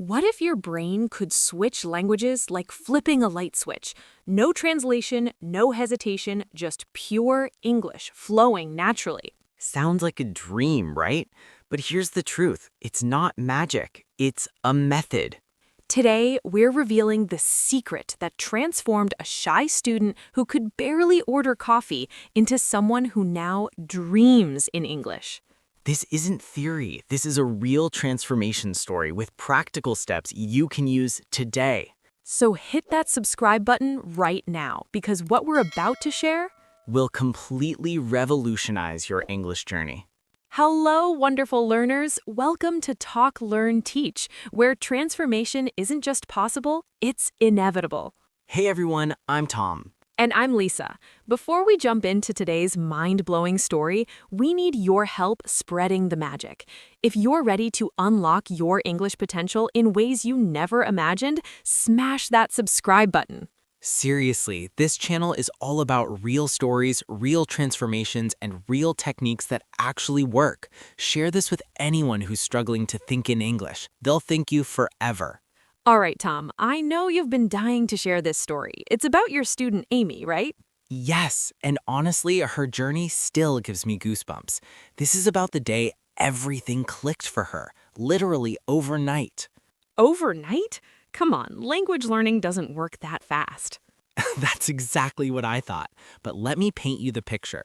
What if your brain could switch languages like flipping a light switch? No translation, no hesitation, just pure English flowing naturally. Sounds like a dream, right? But here's the truth. It's not magic. It's a method. Today, we're revealing the secret that transformed a shy student who could barely order coffee into someone who now dreams in English. This isn't theory. This is a real transformation story with practical steps you can use today. So hit that subscribe button right now, because what we're about to share. Will completely revolutionize your English journey. Hello, wonderful learners. Welcome to Talk, Learn, Teach, where transformation isn't just possible, it's inevitable. Hey everyone, I'm Tom. And I'm Lisa. Before we jump into today's mind-blowing story, we need your help spreading the magic. If you're ready to unlock your English potential in ways you never imagined, smash that subscribe button. Seriously, this channel is all about real stories, real transformations, and real techniques that actually work. Share this with anyone who's struggling to think in English. They'll thank you forever. All right, Tom, I know you've been dying to share this story. It's about your student Amy, right? Yes, and honestly, her journey still gives me goosebumps. This is about the day everything clicked for her, literally overnight. Overnight? Come on, language learning doesn't work that fast. That's exactly what I thought, but let me paint you the picture.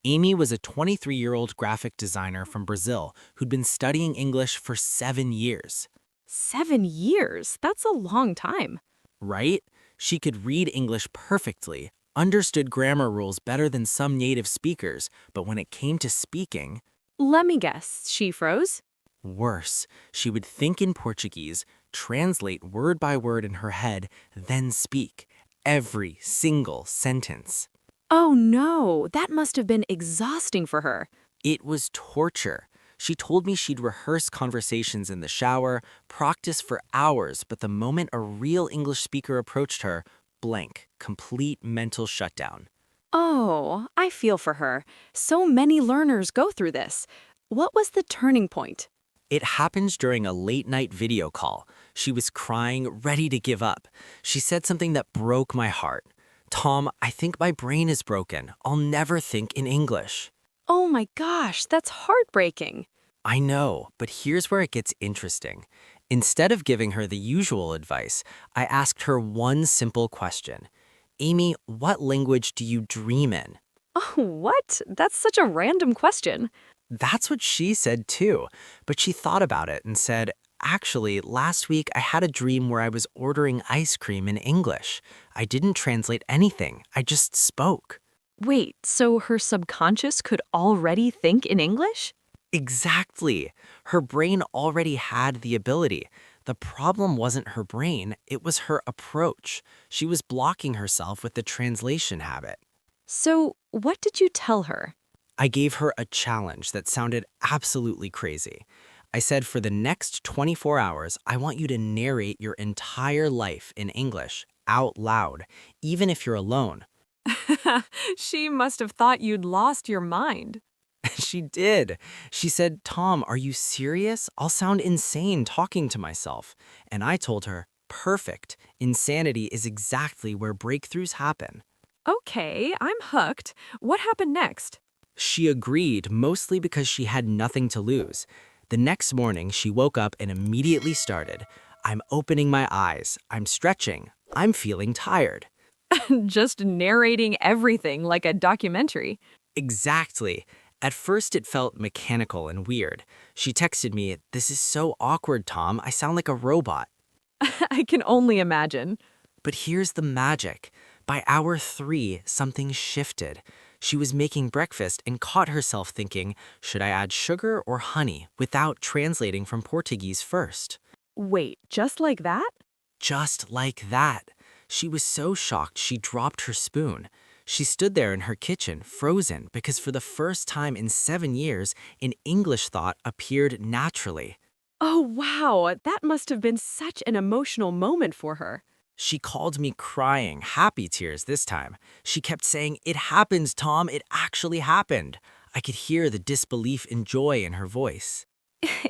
Amy was a 23-year-old graphic designer from Brazil who'd been studying English for 7 years. 7 years? That's a long time. Right? She could read English perfectly, understood grammar rules better than some native speakers, but when it came to speaking, Let me guess, she froze? worse. She would think in Portuguese, translate word by word in her head, then speak every single sentence. Oh no, that must have been exhausting for her. It was torture. She told me she'd rehearse conversations in the shower, practice for hours, but the moment a real English speaker approached her, blank, complete mental shutdown. Oh, I feel for her. So many learners go through this. What was the turning point? It happened during a late-night video call. She was crying, ready to give up. She said something that broke my heart. "Tom, I think my brain is broken. I'll never think in English." Oh my gosh, that's heartbreaking. I know, but here's where it gets interesting. Instead of giving her the usual advice, I asked her one simple question. "Amy, what language do you dream in?" Oh, what? That's such a random question. That's what she said too, but she thought about it and said, "Actually, last week I had a dream where I was ordering ice cream in English. I didn't translate anything, I just spoke." Wait, so her subconscious could already think in English? Exactly. Her brain already had the ability. The problem wasn't her brain, it was her approach. She was blocking herself with the translation habit. So, what did you tell her? I gave her a challenge that sounded absolutely crazy. I said, for the next 24 hours, I want you to narrate your entire life in English, out loud, even if you're alone. She must have thought you'd lost your mind. She did. She said, "Tom, are you serious? I'll sound insane talking to myself." And I told her, perfect. Insanity is exactly where breakthroughs happen. Okay, I'm hooked. What happened next? She agreed, mostly because she had nothing to lose. The next morning, she woke up and immediately started. "I'm opening my eyes. I'm stretching. I'm feeling tired." Just narrating everything like a documentary. Exactly. At first, it felt mechanical and weird. She texted me, "This is so awkward, Tom. I sound like a robot." I can only imagine. But here's the magic. By hour 3, something shifted. She was making breakfast and caught herself thinking, should I add sugar or honey, without translating from Portuguese first? Wait, just like that? Just like that. She was so shocked she dropped her spoon. She stood there in her kitchen, frozen, because for the first time in 7 years, an English thought appeared naturally. Oh, wow, that must have been such an emotional moment for her. She called me crying, happy tears this time. She kept saying, "It happened, Tom, it actually happened." I could hear the disbelief and joy in her voice.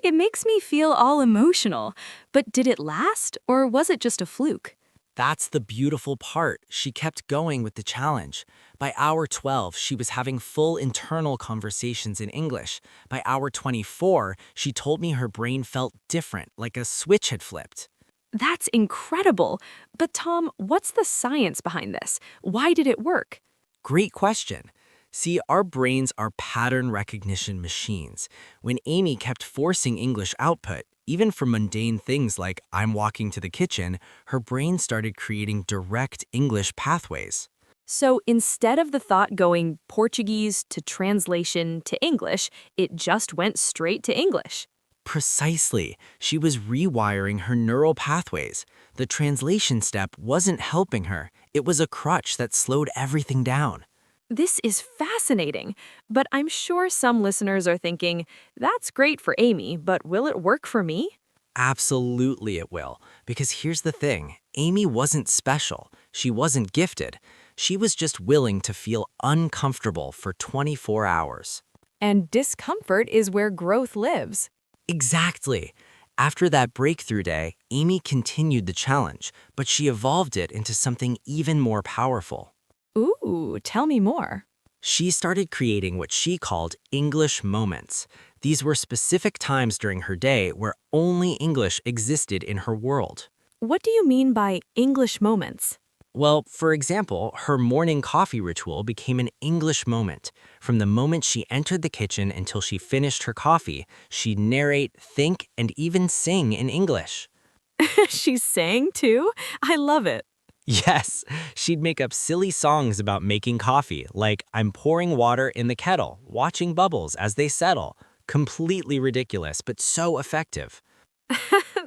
It makes me feel all emotional. But did it last, or was it just a fluke? That's the beautiful part. She kept going with the challenge. By hour 12, she was having full internal conversations in English. By hour 24, she told me her brain felt different, like a switch had flipped. That's incredible. But Tom, what's the science behind this? Why did it work? Great question. See, our brains are pattern recognition machines. When Amy kept forcing English output, even for mundane things like I'm walking to the kitchen, her brain started creating direct English pathways. So instead of the thought going Portuguese to translation to English, it just went straight to English. Precisely. She was rewiring her neural pathways. The translation step wasn't helping her. It was a crutch that slowed everything down. This is fascinating, but I'm sure some listeners are thinking, that's great for Amy, but will it work for me? Absolutely it will. Because here's the thing. Amy wasn't special. She wasn't gifted. She was just willing to feel uncomfortable for 24 hours. And discomfort is where growth lives. Exactly. After that breakthrough day, Amy continued the challenge, but she evolved it into something even more powerful. Ooh, tell me more. She started creating what she called English moments. These were specific times during her day where only English existed in her world. What do you mean by English moments? Well, for example, her morning coffee ritual became an English moment. From the moment she entered the kitchen until she finished her coffee, she'd narrate, think, and even sing in English. She sang too? I love it. Yes, she'd make up silly songs about making coffee, like I'm pouring water in the kettle, watching bubbles as they settle. Completely ridiculous, but so effective.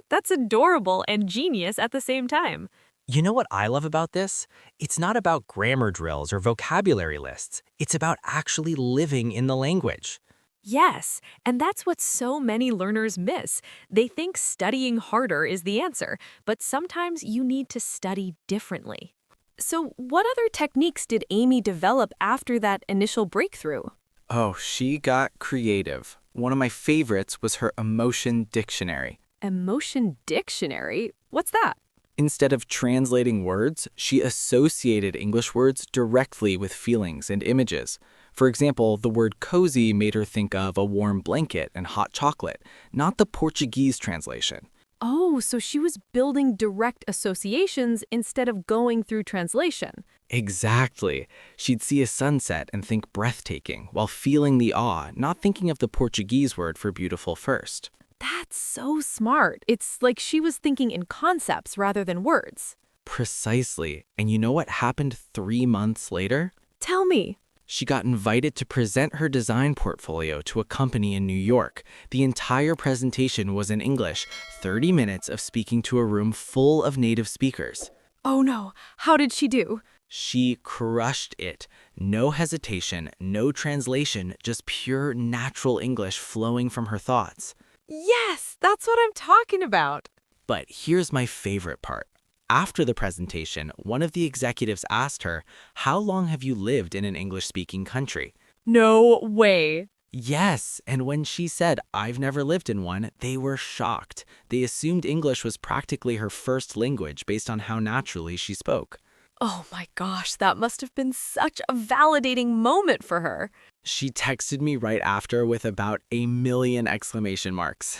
That's adorable and genius at the same time. You know what I love about this? It's not about grammar drills or vocabulary lists. It's about actually living in the language. Yes, and that's what so many learners miss. They think studying harder is the answer, but sometimes you need to study differently. So, what other techniques did Amy develop after that initial breakthrough? Oh, she got creative. One of my favorites was her emotion dictionary. Emotion dictionary? What's that? Instead of translating words, she associated English words directly with feelings and images. For example, the word cozy made her think of a warm blanket and hot chocolate, not the Portuguese translation. Oh, so she was building direct associations instead of going through translation. Exactly. She'd see a sunset and think breathtaking, while feeling the awe, not thinking of the Portuguese word for beautiful first. That's so smart. It's like she was thinking in concepts rather than words. Precisely. And you know what happened 3 months later? Tell me. She got invited to present her design portfolio to a company in New York. The entire presentation was in English, 30 minutes of speaking to a room full of native speakers. Oh no, how did she do? She crushed it. No hesitation, no translation, just pure natural English flowing from her thoughts. Yes, that's what I'm talking about. But here's my favorite part. After the presentation, one of the executives asked her, "How long have you lived in an English-speaking country?" No way. Yes, and when she said, "I've never lived in one," they were shocked. They assumed English was practically her first language based on how naturally she spoke. Oh my gosh, that must have been such a validating moment for her. She texted me right after with about 1,000,000 exclamation marks.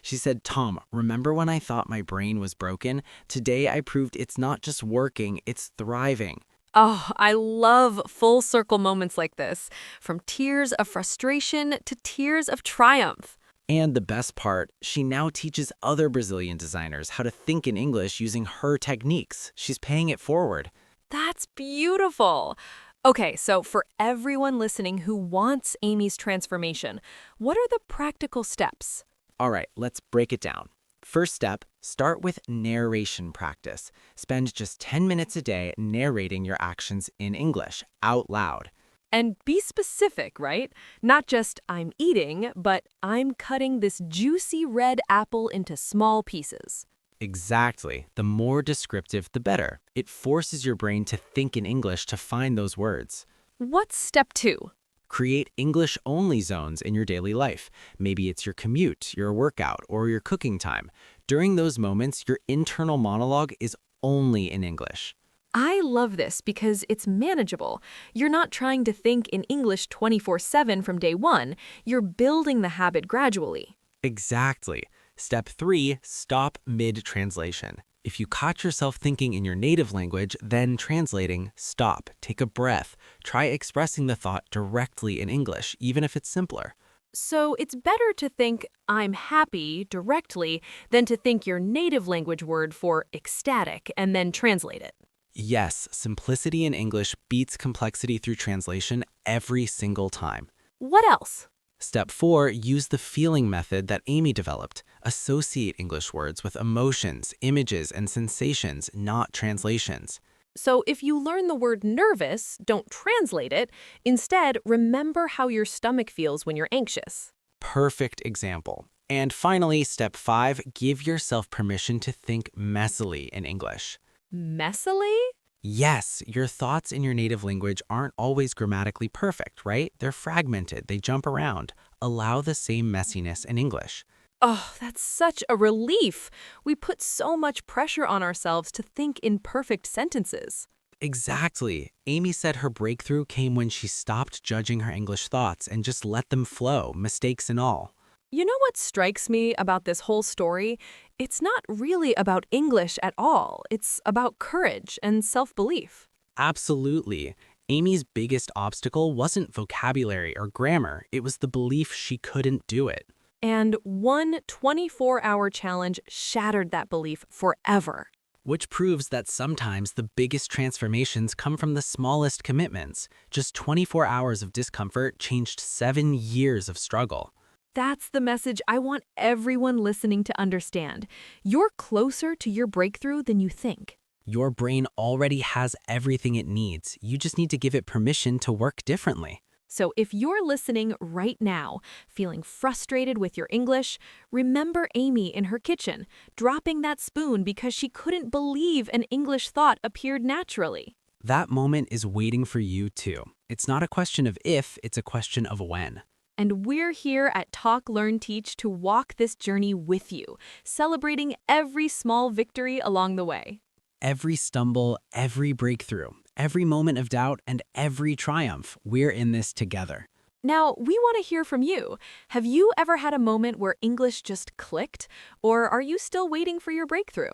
She said, "Tom, remember when I thought my brain was broken? Today I proved it's not just working, it's thriving." Oh, I love full circle moments like this, from tears of frustration to tears of triumph. And the best part, she now teaches other Brazilian designers how to think in English using her techniques. She's paying it forward. That's beautiful. Okay, so for everyone listening who wants Amy's transformation, what are the practical steps? All right, let's break it down. First step, start with narration practice. Spend just 10 minutes a day narrating your actions in English out loud. And be specific, right? Not just I'm eating, but I'm cutting this juicy red apple into small pieces. Exactly. The more descriptive, the better. It forces your brain to think in English to find those words. What's step 2? Create English-only zones in your daily life. Maybe it's your commute, your workout, or your cooking time. During those moments, your internal monologue is only in English. I love this because it's manageable. You're not trying to think in English 24/7 from day one. You're building the habit gradually. Exactly. Step 3, stop mid-translation. If you caught yourself thinking in your native language, then translating, stop, take a breath. Try expressing the thought directly in English, even if it's simpler. So it's better to think "I'm happy" directly than to think your native language word for ecstatic and then translate it. Yes, simplicity in English beats complexity through translation every single time. What else? Step 4, use the feeling method that Amy developed. Associate English words with emotions, images, and sensations, not translations. So if you learn the word nervous, don't translate it. Instead, remember how your stomach feels when you're anxious. Perfect example. And finally, step 5, give yourself permission to think messily in English. Messily? Yes, your thoughts in your native language aren't always grammatically perfect, right? They're fragmented, they jump around. Allow the same messiness in English. Oh, that's such a relief. We put so much pressure on ourselves to think in perfect sentences. Exactly. Amy said her breakthrough came when she stopped judging her English thoughts and just let them flow, mistakes and all. You know what strikes me about this whole story? It's not really about English at all. It's about courage and self-belief. Absolutely. Amy's biggest obstacle wasn't vocabulary or grammar, it was the belief she couldn't do it. And one 24-hour challenge shattered that belief forever. Which proves that sometimes the biggest transformations come from the smallest commitments. Just 24 hours of discomfort changed 7 years of struggle. That's the message I want everyone listening to understand. You're closer to your breakthrough than you think. Your brain already has everything it needs. You just need to give it permission to work differently. So if you're listening right now, feeling frustrated with your English, remember Amy in her kitchen, dropping that spoon because she couldn't believe an English thought appeared naturally. That moment is waiting for you too. It's not a question of if, it's a question of when. And we're here at Talk, Learn, Teach to walk this journey with you, celebrating every small victory along the way. Every stumble, every breakthrough, every moment of doubt, and every triumph, we're in this together. Now, we want to hear from you. Have you ever had a moment where English just clicked? Or are you still waiting for your breakthrough?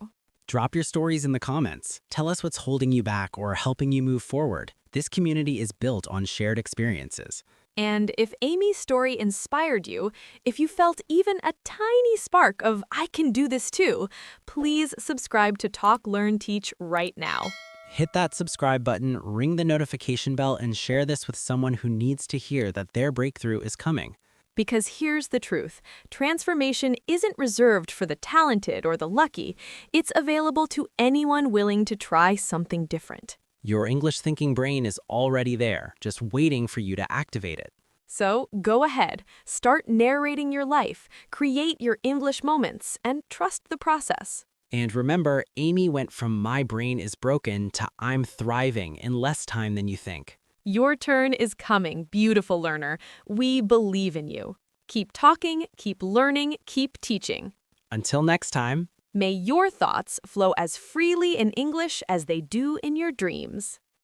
Drop your stories in the comments. Tell us what's holding you back or helping you move forward. This community is built on shared experiences. And if Amy's story inspired you, if you felt even a tiny spark of "I can do this too," please subscribe to Talk, Learn, Teach right now. Hit that subscribe button, ring the notification bell, and share this with someone who needs to hear that their breakthrough is coming. Because here's the truth. Transformation isn't reserved for the talented or the lucky. It's available to anyone willing to try something different. Your English-thinking brain is already there, just waiting for you to activate it. So go ahead, start narrating your life, create your English moments, and trust the process. And remember, Amy went from "my brain is broken" to "I'm thriving" in less time than you think. Your turn is coming, beautiful learner. We believe in you. Keep talking, keep learning, keep teaching. Until next time. May your thoughts flow as freely in English as they do in your dreams.